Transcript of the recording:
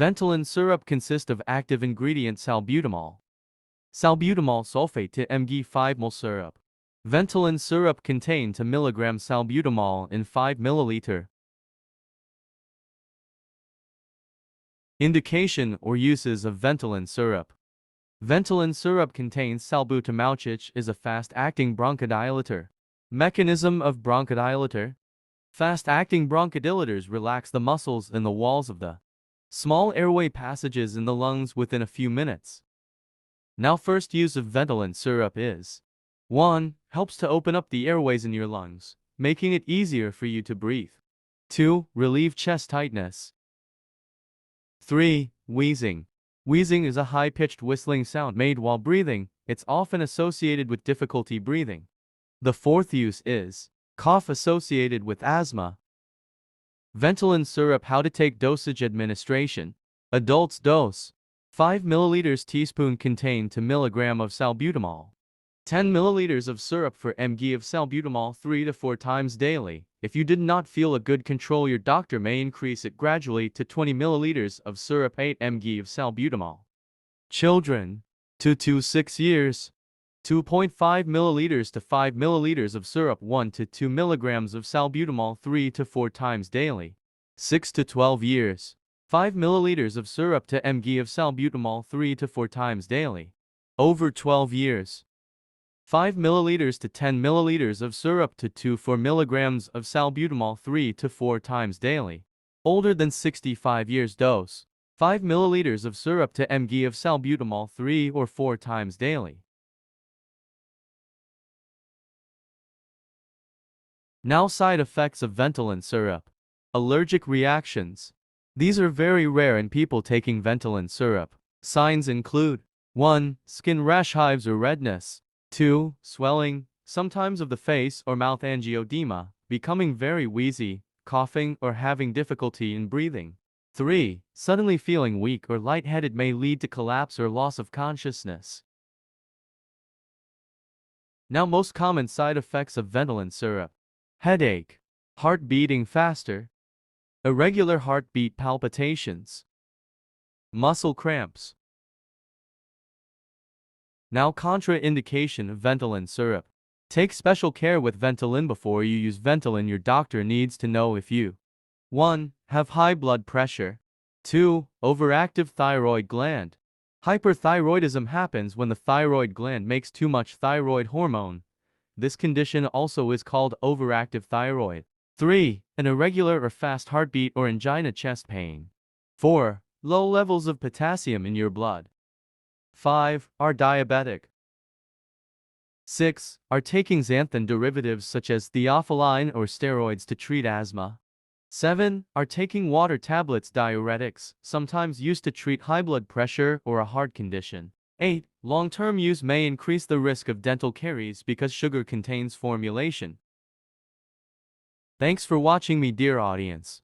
Ventolin syrup consists of active ingredient salbutamol. Salbutamol sulfate to mg 5 mol syrup. Ventolin syrup contains 2 mg salbutamol in 5 ml. Indication or uses of Ventolin syrup. Ventolin syrup contains salbutamol, which is a fast-acting bronchodilator. Mechanism of bronchodilator. Fast-acting bronchodilators relax the muscles in the walls of the small airway passages in the lungs within a few minutes. Now, first use of Ventolin syrup is 1. Helps to open up the airways in your lungs, making it easier for you to breathe. 2. Relieve chest tightness. 3. Wheezing. Wheezing is a high-pitched whistling sound made while breathing. It's often associated with difficulty breathing. The fourth use is cough associated with asthma. Ventolin syrup. How to take dosage administration. Adults dose 5 ml teaspoon contain 2 mg of salbutamol. 10 ml of syrup for mg of salbutamol 3 to 4 times daily. If you did not feel a good control, your doctor may increase it gradually to 20 ml of syrup 8 mg of salbutamol. Children 2 to 6 years 2.5 ml to 5 ml of syrup 1 to 2 mg of salbutamol 3 to 4 times daily. 6 to 12 years 5 ml of syrup to mg of salbutamol 3 to 4 times daily. Over 12 years 5 ml to 10 ml of syrup to 4 mg of salbutamol 3 to 4 times daily. Older than 65 years dose 5 ml of syrup to mg of salbutamol 3 or 4 times daily. Now, side effects of Ventolin syrup. Allergic reactions. These are very rare in people taking Ventolin syrup. Signs include 1. Skin rash, hives or redness. 2. Swelling, sometimes of the face or mouth, angioedema, becoming very wheezy, coughing or having difficulty in breathing. 3. Suddenly feeling weak or lightheaded, may lead to collapse or loss of consciousness. Now, most common side effects of Ventolin syrup. Headache, heart beating faster, irregular heartbeat, palpitations, muscle cramps. Now, contraindication of Ventolin syrup. Take special care with Ventolin. Before you use Ventolin, your doctor needs to know if you 1. Have high blood pressure. 2. Overactive thyroid gland. Hyperthyroidism happens when the thyroid gland makes too much thyroid hormone. This condition also is called overactive thyroid. 3. An irregular or fast heartbeat or angina, chest pain. 4. Low levels of potassium in your blood. 5. Are diabetic. 6. Are taking xanthan derivatives such as theophylline or steroids to treat asthma. 7. Are taking water tablets, diuretics, sometimes used to treat high blood pressure or a heart condition. 8. Long-term use may increase the risk of dental caries because sugar contains formulation. Thanks for watching me, dear audience.